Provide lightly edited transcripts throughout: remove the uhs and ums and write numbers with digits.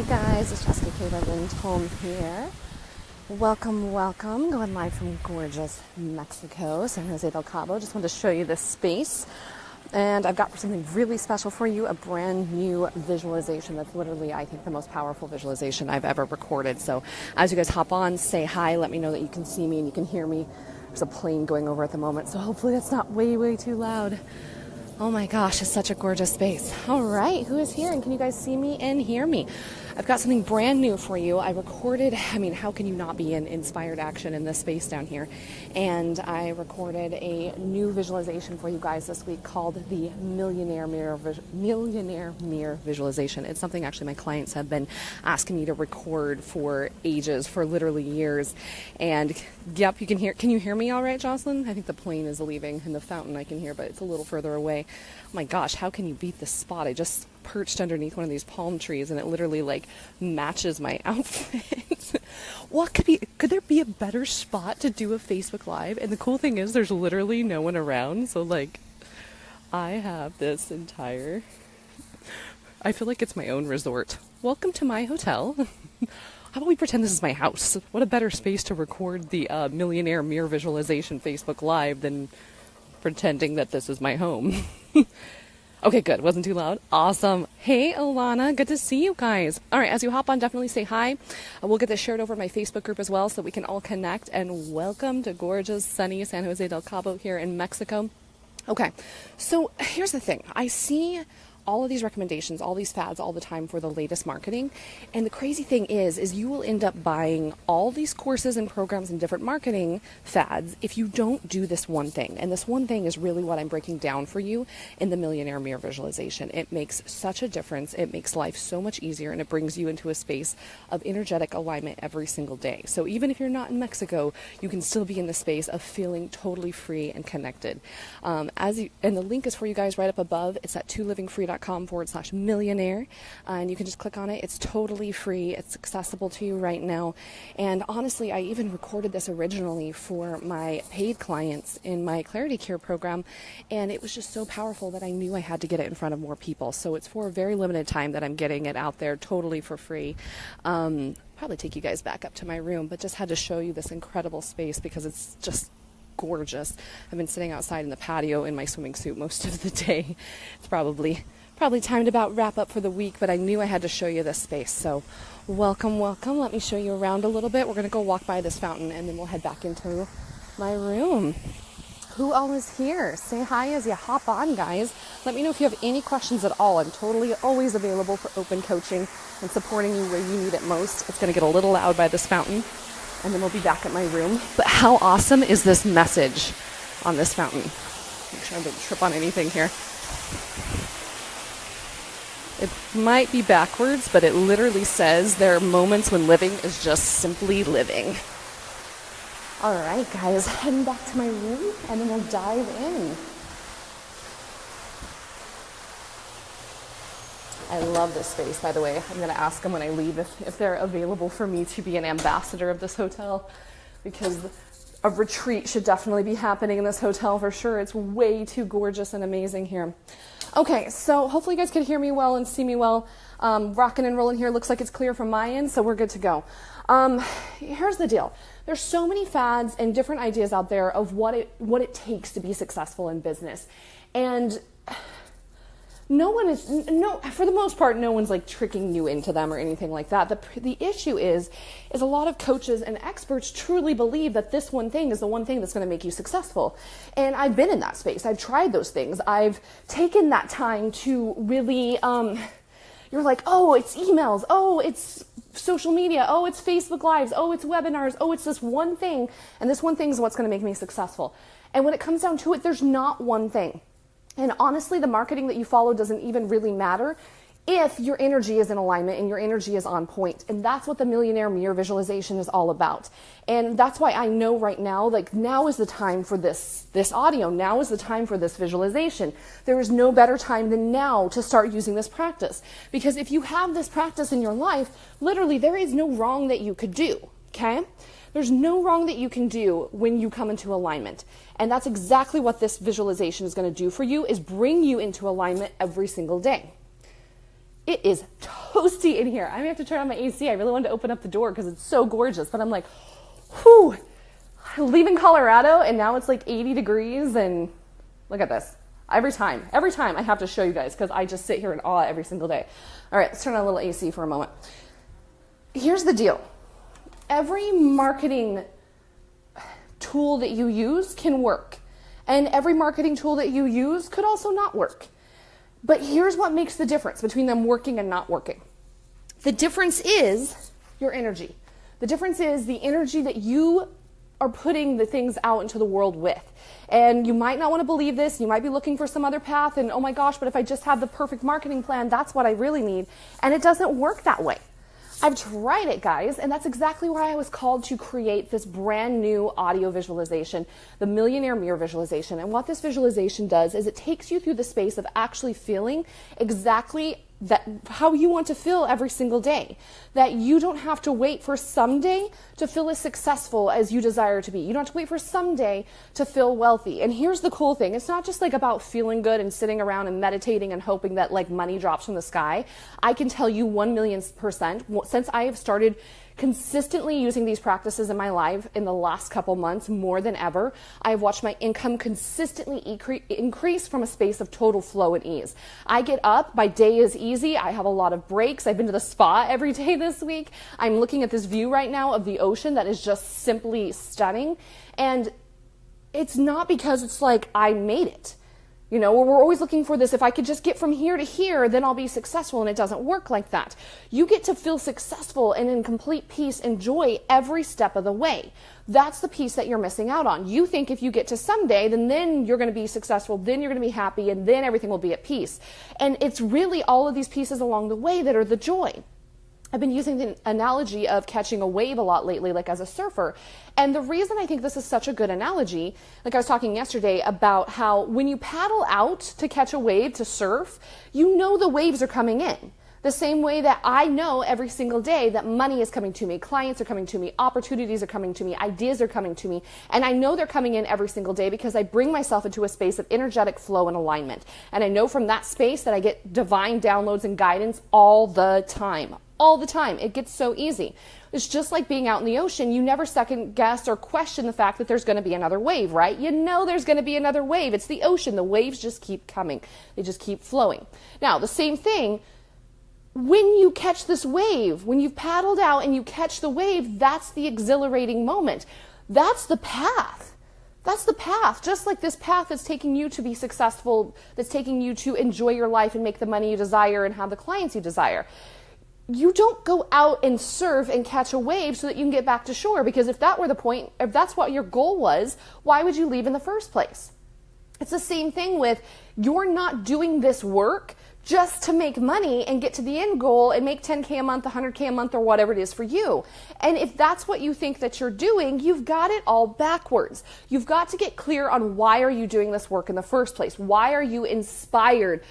guys, it's Jessica K. Home here. Welcome, going live from gorgeous Mexico, San Jose del Cabo. Just wanted to show you this space. And I've got something really special for you, a brand new visualization that's literally, I think, the most powerful visualization I've ever recorded. So as you guys hop on, say hi, let me know that you can see me and you can hear me. There's a plane going over at the moment, so hopefully that's not way too loud. Oh my gosh, it's such a gorgeous space. All right, who is here and can you guys see me and hear me? I've got something brand new for you. I recorded, how can you not be in inspired action in this space down here? And I recorded a new visualization for you guys this week called the Millionaire Mirror Visualization. It's something actually my clients have been asking me to record for ages, for literally years. And yep, you can hear, can you hear me all right, Jocelyn? I think the plane is leaving and the fountain I can hear, but it's a little further away. Oh my gosh, how can you beat this spot? I just perched underneath one of these palm trees and it literally matches my outfit. Could there be a better spot to do a Facebook Live? And the cool thing is there's literally no one around. So I have this entire, I feel like it's my own resort. Welcome to my hotel. How about we pretend this is my house? What a better space to record the Millionaire Mirror Visualization Facebook Live than pretending that this is my home. Okay, good. Wasn't too loud. Awesome. Hey, Alana. Good to see you guys. All right, as you hop on, definitely say hi. We'll get this shared over my Facebook group as well so we can all connect. And welcome to gorgeous, sunny San Jose del Cabo here in Mexico. Okay, so here's the thing. I see all of these recommendations, all these fads all the time for the latest marketing. And the crazy thing is you will end up buying all these courses and programs and different marketing fads if you don't do this one thing. And this one thing is really what I'm breaking down for you in the Millionaire Mirror Visualization. It makes such a difference. It makes life so much easier and it brings you into a space of energetic alignment every single day. So even if you're not in Mexico, you can still be in the space of feeling totally free and connected. And the link is for you guys right up above. It's at ToLivingFree.com/millionaire. And you can just click on it. It's totally free. It's accessible to you right now. And honestly, I even recorded this originally for my paid clients in my Clarity Care program. And it was just so powerful that I knew I had to get it in front of more people. So it's for a very limited time that I'm getting it out there totally for free. Probably take you guys back up to my room, but just had to show you this incredible space because it's just gorgeous. I've been sitting outside in the patio in my swimming suit most of the day. It's probably time to about wrap up for the week, but I knew I had to show you this space. So welcome. Let me show you around a little bit. We're going to go walk by this fountain and then we'll head back into my room. Who all is here? Say hi as you hop on, guys. Let me know if you have any questions at all. I'm totally always available for open coaching and supporting you where you need it most. It's going to get a little loud by this fountain and then we'll be back at my room. But how awesome is this message on this fountain? Make sure I don't trip on anything here. It might be backwards, but it literally says there are moments when living is just simply living. All right, guys, heading back to my room, and then we'll dive in. I love this space, by the way. I'm going to ask them when I leave if they're available for me to be an ambassador of this hotel, because a retreat should definitely be happening in this hotel for sure. It's way too gorgeous and amazing here. Okay, so hopefully you guys can hear me well and see me well. Rocking and rolling here. Looks like it's clear from my end, so we're good to go. Here's the deal. There's so many fads and different ideas out there of what it takes to be successful in business. And for the most part, no one's tricking you into them or anything like that. The issue is a lot of coaches and experts truly believe that this one thing is the one thing that's going to make you successful. And I've been in that space. I've tried those things. I've taken that time to really, you're like, oh, it's emails. Oh, it's social media. Oh, it's Facebook Lives. Oh, it's webinars. Oh, it's this one thing. And this one thing is what's going to make me successful. And when it comes down to it, there's not one thing. And honestly, the marketing that you follow doesn't even really matter if your energy is in alignment and your energy is on point. And that's what the Millionaire Mirror Visualization is all about. And that's why I know right now, now is the time for this audio. Now is the time for this visualization. There is no better time than now to start using this practice. Because if you have this practice in your life, literally there is no wrong that you could do, okay? There's no wrong that you can do when you come into alignment. And that's exactly what this visualization is going to do for you, is bring you into alignment every single day. It is totally toasty in here. I may have to turn on my AC. I really wanted to open up the door because it's so gorgeous. But I'm like, whew, leaving Colorado and now it's like 80 degrees and look at this. Every time I have to show you guys because I just sit here in awe every single day. All right, let's turn on a little AC for a moment. Here's the deal. Every marketing tool that you use can work. And every marketing tool that you use could also not work. But here's what makes the difference between them working and not working. The difference is your energy. The difference is the energy that you are putting the things out into the world with. And you might not want to believe this. You might be looking for some other path and, oh my gosh, but if I just have the perfect marketing plan, that's what I really need. And it doesn't work that way. I've tried it, guys, and that's exactly why I was called to create this brand new audio visualization, the Millionaire Mirror Visualization. And what this visualization does is it takes you through the space of actually feeling exactly that how you want to feel every single day. That you don't have to wait for someday to feel as successful as you desire to be. You don't have to wait for someday to feel wealthy. And here's the cool thing. It's not just like about feeling good and sitting around and meditating and hoping that like money drops from the sky. I can tell you 1,000,000%, since I have started consistently using these practices in my life in the last couple months more than ever, I have watched my income consistently increase from a space of total flow and ease. I get up, my day is easy, I have a lot of breaks, I've been to the spa every day this week, I'm looking at this view right now of the ocean that is just simply stunning, and it's not because it's like I made it. You know, we're always looking for this, if I could just get from here to here, then I'll be successful, and it doesn't work like that. You get to feel successful and in complete peace and joy every step of the way. That's the piece that you're missing out on. You think if you get to someday, then you're going to be successful, then you're going to be happy, and then everything will be at peace. And it's really all of these pieces along the way that are the joy. I've been using the analogy of catching a wave a lot lately, like as a surfer. And the reason I think this is such a good analogy, like I was talking yesterday about how when you paddle out to catch a wave to surf, you know the waves are coming in. The same way that I know every single day that money is coming to me, clients are coming to me, opportunities are coming to me, ideas are coming to me. And I know they're coming in every single day because I bring myself into a space of energetic flow and alignment. And I know from that space that I get divine downloads and guidance all the time. All the time. It gets so easy. It's just like being out in the ocean. You never second guess or question the fact that there's going to be another wave, right? You know there's going to be another wave. It's the ocean. The waves just keep coming. They just keep flowing. Now, the same thing, when you catch this wave, when you've paddled out and you catch the wave, that's the exhilarating moment. That's the path. That's the path. Just like this path that's taking you to be successful, that's taking you to enjoy your life and make the money you desire and have the clients you desire. You don't go out and surf and catch a wave so that you can get back to shore, because if that were the point, if that's what your goal was, why would you leave in the first place? It's the same thing with, you're not doing this work just to make money and get to the end goal and make 10K a month, 100K a month, or whatever it is for you. And if that's what you think that you're doing, you've got it all backwards. You've got to get clear on why are you doing this work in the first place? Why are you inspired?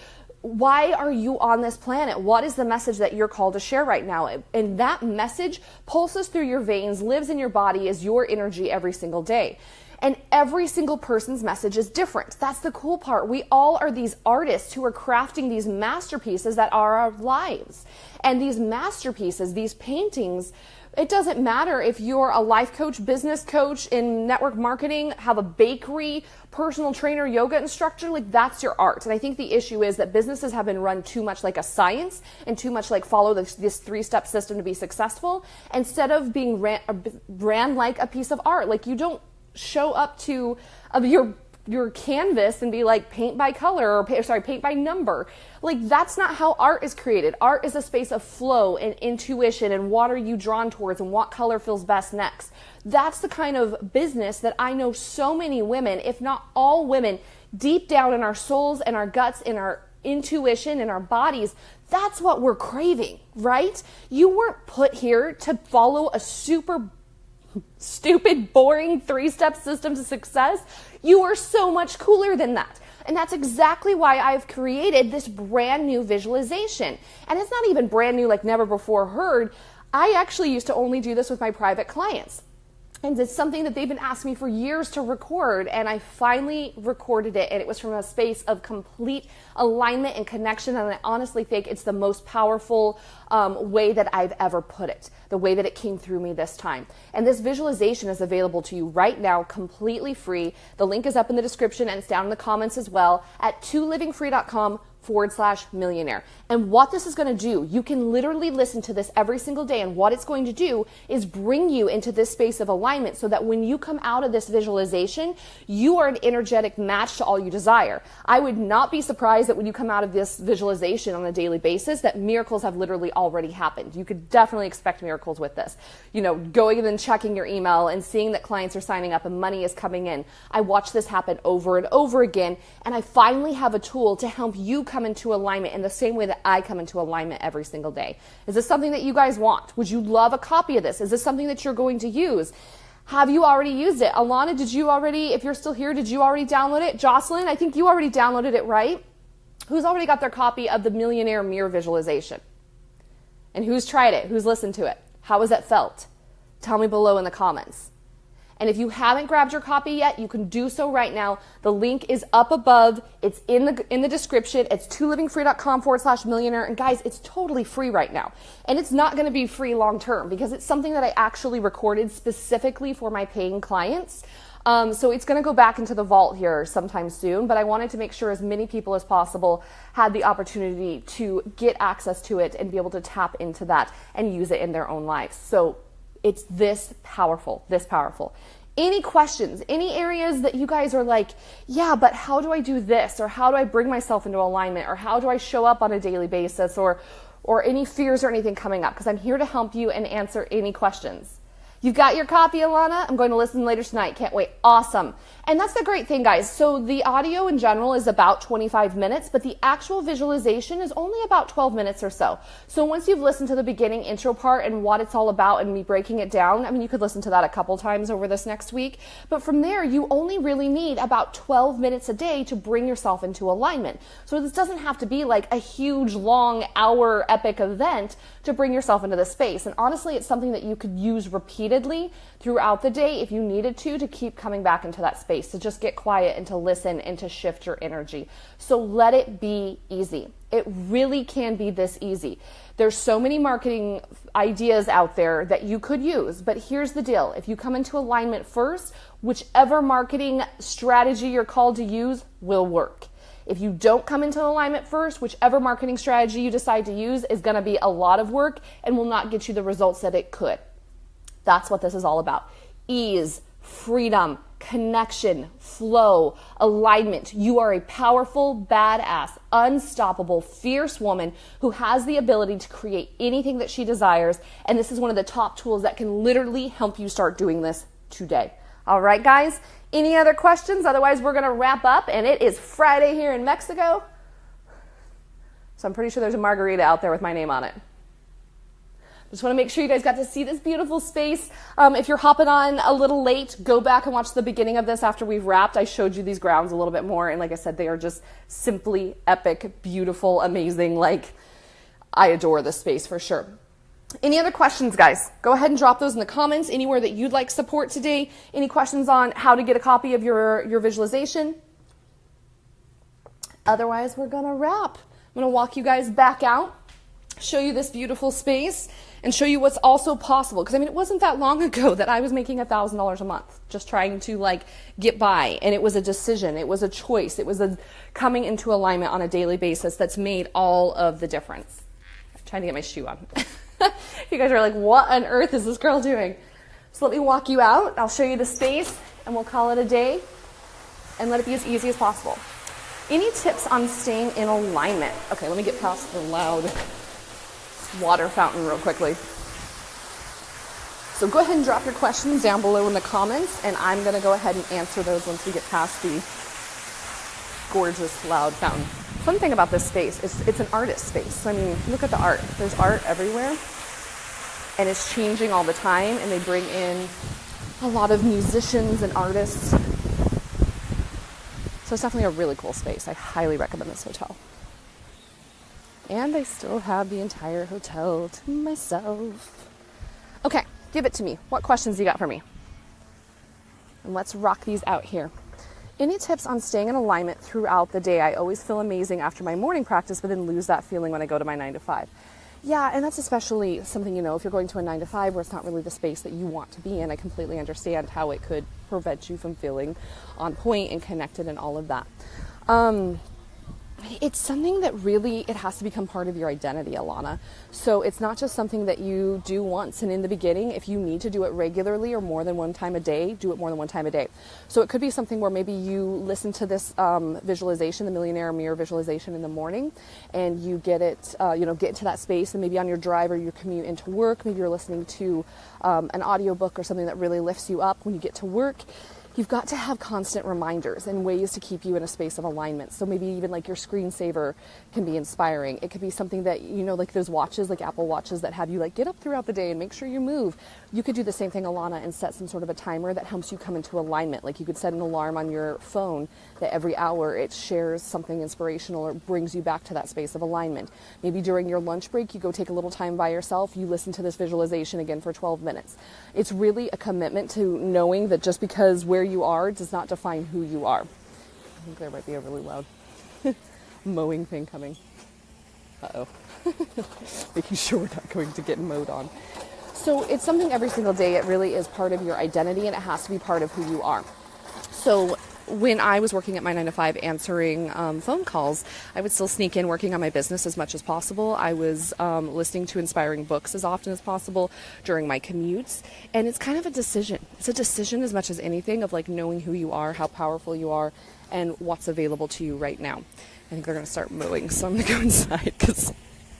Why are you on this planet? What is the message that you're called to share right now? And that message pulses through your veins, lives in your body as your energy every single day. And every single person's message is different. That's the cool part. We all are these artists who are crafting these masterpieces that are our lives. And these masterpieces, these paintings, it doesn't matter if you're a life coach, business coach, in network marketing, have a bakery, personal trainer, yoga instructor, like that's your art. And I think the issue is that businesses have been run too much like a science and too much like follow this three-step system to be successful, instead of being ran like a piece of art. Like you don't show up to your canvas and be like paint by color or paint by number. Like that's not how art is created. Art is a space of flow and intuition and what are you drawn towards and what color feels best next. That's the kind of business that I know so many women, if not all women, deep down in our souls and our guts, in our intuition, in our bodies, that's what we're craving, right? You weren't put here to follow a super stupid, boring three-step system to success. You are so much cooler than that. And that's exactly why I've created this brand new visualization. And it's not even brand new like never before heard. I actually used to only do this with my private clients. And it's something that they've been asking me for years to record, and I finally recorded it, and it was from a space of complete alignment and connection, and I honestly think it's the most powerful way that I've ever put it, the way that it came through me this time. And this visualization is available to you right now, completely free. The link is up in the description, and it's down in the comments as well at ToLivingFree.com/millionaire. And what this is going to do, you can literally listen to this every single day, and what it's going to do is bring you into this space of alignment so that when you come out of this visualization, you are an energetic match to all you desire. I would not be surprised that when you come out of this visualization on a daily basis, that miracles have literally already happened. You could definitely expect miracles with this. You know, going and then checking your email and seeing that clients are signing up and money is coming in. I watch this happen over and over again, and I finally have a tool to help you come into alignment in the same way that I come into alignment every single day. Is this something that you guys want? Would you love a copy of this? Is this something that you're going to use? Have you already used it? Alana, did you already, if you're still here, did you already download it? Jocelyn, I think you already downloaded it, right? Who's already got their copy of the Millionaire Mirror Visualization? And who's tried it? Who's listened to it? How has that felt? Tell me below in the comments. And if you haven't grabbed your copy yet, you can do so right now. The link is up above. It's in the description. It's ToLivingFree.com/millionaire. And guys, it's totally free right now. And it's not going to be free long term because it's something that I actually recorded specifically for my paying clients. So it's going to go back into the vault here sometime soon, but I wanted to make sure as many people as possible had the opportunity to get access to it and be able to tap into that and use it in their own lives. So it's this powerful, this powerful. Any questions, any areas that you guys are like, yeah, but how do I do this? Or how do I bring myself into alignment? Or how do I show up on a daily basis? Or any fears or anything coming up? Because I'm here to help you and answer any questions. You've got your copy, Alana? I'm going to listen later tonight. Can't wait. Awesome. And that's the great thing, guys. So the audio in general is about 25 minutes, but the actual visualization is only about 12 minutes or so. So once you've listened to the beginning intro part and what it's all about and me breaking it down, I mean, you could listen to that a couple times over this next week. But from there, you only really need about 12 minutes a day to bring yourself into alignment. So this doesn't have to be like a huge, long, hour epic event to bring yourself into this space. And honestly, it's something that you could use repeatedly throughout the day if you needed to keep coming back into that space, to just get quiet and to listen and to shift your energy. So let it be easy. It really can be this easy. There's so many marketing ideas out there that you could use, but here's the deal. If you come into alignment first, whichever marketing strategy you're called to use will work. If you don't come into alignment first, whichever marketing strategy you decide to use is going to be a lot of work and will not get you the results that it could. That's what this is all about. Ease, freedom, connection, flow, alignment. You are a powerful, badass, unstoppable, fierce woman who has the ability to create anything that she desires. And this is one of the top tools that can literally help you start doing this today. All right, guys, any other questions? Otherwise, we're going to wrap up. And it is Friday here in Mexico. So I'm pretty sure there's a margarita out there with my name on it. Just want to make sure you guys got to see this beautiful space. If you're hopping on a little late, go back and watch the beginning of this after we've wrapped. I showed you these grounds a little bit more, and like I said, they are just simply epic, beautiful, amazing. Like, I adore this space for sure. Any other questions, guys? Go ahead and drop those in the comments. Anywhere that you'd like support today. Any questions on how to get a copy of your visualization? Otherwise, we're going to wrap. I'm going to walk you guys back out, show you this beautiful space, and show you what's also possible. Because I mean, it wasn't that long ago that I was making $1,000 a month, just trying to like get by. And it was a decision, it was a choice, it was a coming into alignment on a daily basis that's made all of the difference. I'm trying to get my shoe on. You guys are like, what on earth is this girl doing? So let me walk you out. I'll show you the space and we'll call it a day and let it be as easy as possible. Any tips on staying in alignment? Okay, let me get past the loud water fountain real quickly. So go ahead and drop your questions down below in the comments, and I'm going to go ahead and answer those once we get past the gorgeous loud fountain. Fun thing about this space is it's an artist space. So I mean, look at the art. There's art everywhere, and it's changing all the time, and they bring in a lot of musicians and artists. So it's definitely a really cool space. I highly recommend this hotel. And I still have the entire hotel to myself. Okay, give it to me. What questions you got for me? And let's rock these out here. Any tips on staying in alignment throughout the day? I always feel amazing after my morning practice, but then lose that feeling when I go to my 9 to 5. Yeah, and that's especially something, if you're going to a 9 to 5 where it's not really the space that you want to be in. I completely understand how it could prevent you from feeling on point and connected and all of that. It's something that really, it has to become part of your identity, Alana. So it's not just something that you do once. And in the beginning, if you need to do it regularly or more than one time a day, do it more than one time a day. So it could be something where maybe you listen to this visualization, the Millionaire Mirror Visualization in the morning, and you get it, get into that space, and maybe on your drive or your commute into work, maybe you're listening to an audiobook or something that really lifts you up when you get to work. You've got to have constant reminders and ways to keep you in a space of alignment. So maybe even like your screensaver can be inspiring. It could be something that, like those watches, like Apple watches that have you like get up throughout the day and make sure you move. You could do the same thing, Alana, and set some sort of a timer that helps you come into alignment. Like you could set an alarm on your phone that every hour it shares something inspirational or brings you back to that space of alignment. Maybe during your lunch break, you go take a little time by yourself, you listen to this visualization again for 12 minutes. It's really a commitment to knowing that just because where you are does not define who you are. I think there might be a really loud mowing thing coming. Uh-oh. Making sure we're not going to get mowed on. So it's something every single day. It really is part of your identity, and it has to be part of who you are. So when I was working at my 9 to 5 answering phone calls, I would still sneak in working on my business as much as possible. I was listening to inspiring books as often as possible during my commutes. And it's kind of a decision. It's a decision as much as anything of like knowing who you are, how powerful you are, and what's available to you right now. I think they're going to start mowing, so I'm going to go inside because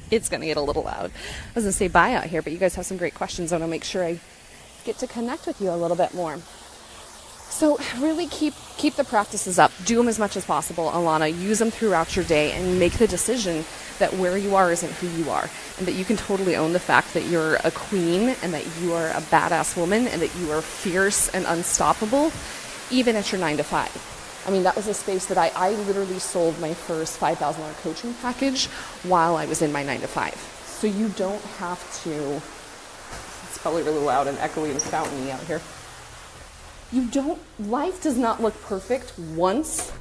it's going to get a little loud. I was going to say bye out here, but you guys have some great questions. I want to make sure I get to connect with you a little bit more. So really keep the practices up. Do them as much as possible, Alana. Use them throughout your day and make the decision that where you are isn't who you are, and that you can totally own the fact that you're a queen and that you are a badass woman and that you are fierce and unstoppable, even at your 9 to 5. I mean, that was a space that I literally sold my first $5,000 coaching package while I was in my 9 to 5. So you don't have to, it's probably really loud and echoey and fountainy out here. Life does not look perfect once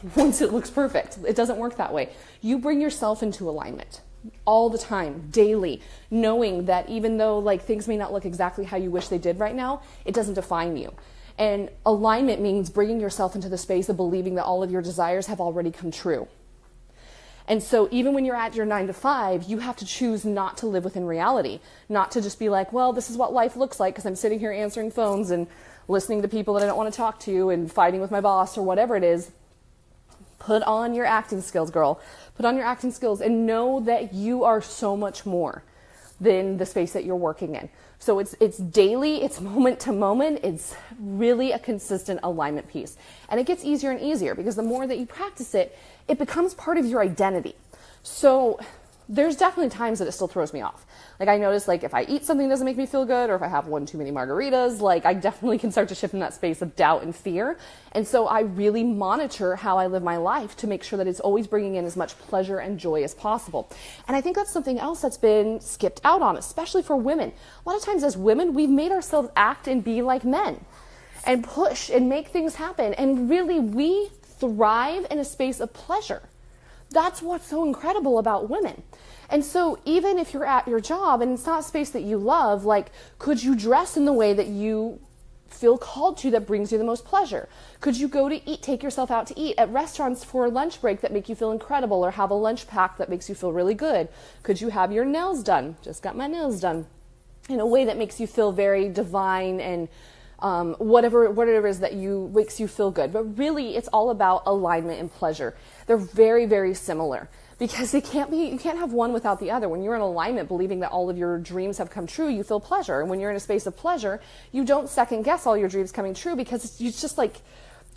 it looks perfect. It doesn't work that way. You bring yourself into alignment all the time, daily, knowing that even though like things may not look exactly how you wish they did right now, it doesn't define you. And alignment means bringing yourself into the space of believing that all of your desires have already come true. And so even when you're at your 9 to 5, you have to choose not to live within reality, not to just be like, well, this is what life looks like because I'm sitting here answering phones and listening to people that I don't want to talk to and fighting with my boss or whatever it is. Put on your acting skills, girl. Put on your acting skills and know that you are so much more than the space that you're working in. So it's daily, it's moment to moment, it's really a consistent alignment piece. And it gets easier and easier because the more that you practice it, it becomes part of your identity. So there's definitely times that it still throws me off. Like I notice like if I eat something that doesn't make me feel good or if I have one too many margaritas, like I definitely can start to shift in that space of doubt and fear. And so I really monitor how I live my life to make sure that it's always bringing in as much pleasure and joy as possible. And I think that's something else that's been skipped out on, especially for women. A lot of times as women, we've made ourselves act and be like men and push and make things happen. And really we thrive in a space of pleasure. That's what's so incredible about women. And so even if you're at your job and it's not a space that you love, like, could you dress in the way that you feel called to that brings you the most pleasure? Could you go to eat, take yourself out to eat at restaurants for a lunch break that make you feel incredible or have a lunch pack that makes you feel really good? Could you have your nails done? Just got my nails done in a way that makes you feel very divine and whatever it is that makes you feel good. But really, it's all about alignment and pleasure. They're very, very similar because you can't have one without the other. When you're in alignment, believing that all of your dreams have come true, you feel pleasure. And when you're in a space of pleasure, you don't second guess all your dreams coming true because it's just like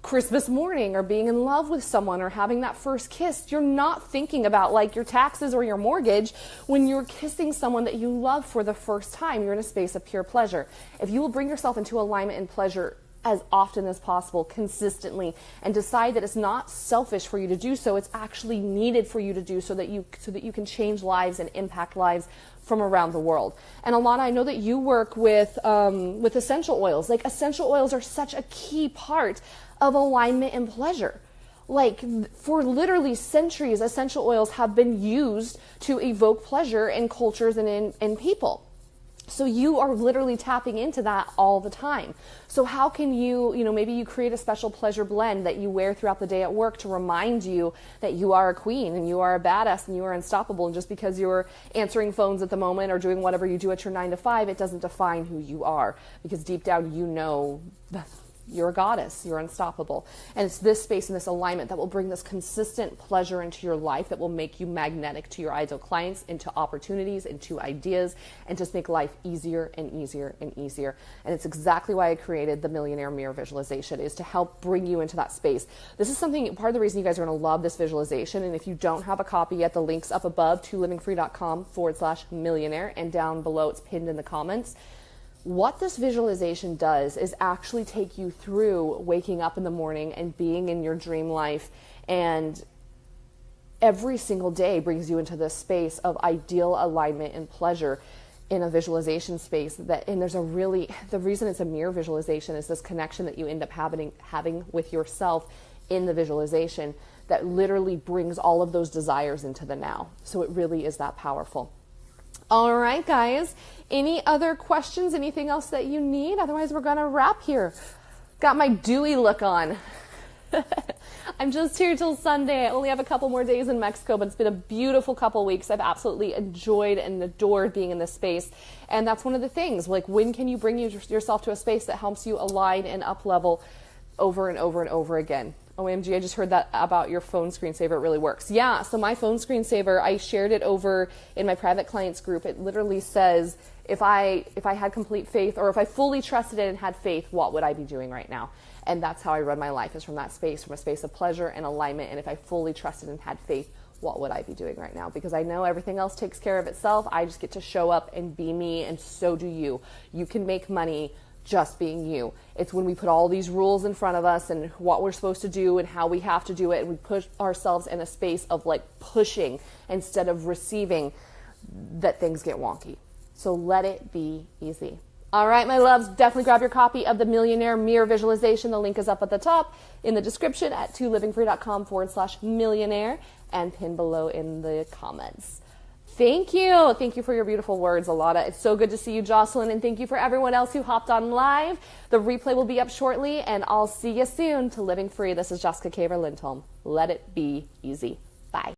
Christmas morning or being in love with someone or having that first kiss. You're not thinking about like your taxes or your mortgage when you're kissing someone that you love for the first time. You're in a space of pure pleasure. If you will bring yourself into alignment and pleasure as often as possible, consistently, and decide that it's not selfish for you to do so. It's actually needed for you to do so that you can change lives and impact lives from around the world. And Alana, I know that you work with essential oils. Like, essential oils are such a key part of alignment and pleasure. Like, for literally centuries, essential oils have been used to evoke pleasure in cultures and in people. So you are literally tapping into that all the time. So how can you maybe you create a special pleasure blend that you wear throughout the day at work to remind you that you are a queen and you are a badass and you are unstoppable. And just because you're answering phones at the moment or doing whatever you do at your 9 to 5, it doesn't define who you are, because deep down you know you're a goddess, you're unstoppable. And it's this space and this alignment that will bring this consistent pleasure into your life, that will make you magnetic to your ideal clients, into opportunities, into ideas, and just make life easier and easier and easier. And it's exactly why I created the Millionaire Mirror Visualization, is to help bring you into that space. This is something, part of the reason you guys are going to love this visualization. And if you don't have a copy yet, the link's up above, ToLivingFree.com/millionaire, and down below it's pinned in the comments. What this visualization does is actually take you through waking up in the morning and being in your dream life, and every single day brings you into this space of ideal alignment and pleasure in a visualization space. And the reason it's a mirror visualization is this connection that you end up having with yourself in the visualization that literally brings all of those desires into the now. So it really is that powerful. All right, guys. Any other questions? Anything else that you need? Otherwise, we're going to wrap here. Got my dewy look on. I'm just here till Sunday. I only have a couple more days in Mexico, but it's been a beautiful couple weeks. I've absolutely enjoyed and adored being in this space. And that's one of the things. Like, when can you bring yourself to a space that helps you align and up-level over and over and over again? OMG, I just heard that about your phone screensaver. It really works. Yeah, so my phone screensaver, I shared it over in my private clients group. It literally says, if I had complete faith, or if I fully trusted it and had faith, what would I be doing right now? And that's how I run my life, is from that space, from a space of pleasure and alignment. And if I fully trusted and had faith, what would I be doing right now? Because I know everything else takes care of itself. I just get to show up and be me, and so do you. You can make money just being you. It's when we put all these rules in front of us and what we're supposed to do and how we have to do it, and we push ourselves in a space of like pushing instead of receiving, that things get wonky. So let it be easy. All right, my loves, definitely grab your copy of the Millionaire Mirror Visualization. The link is up at the top in the description at ToLivingFree.com/millionaire, and pinned below in the comments. Thank you. Thank you for your beautiful words, Alana. It's so good to see you, Jocelyn. And thank you for everyone else who hopped on live. The replay will be up shortly, and I'll see you soon. To Living Free, this is Jessica Kaver Lindholm. Let it be easy. Bye.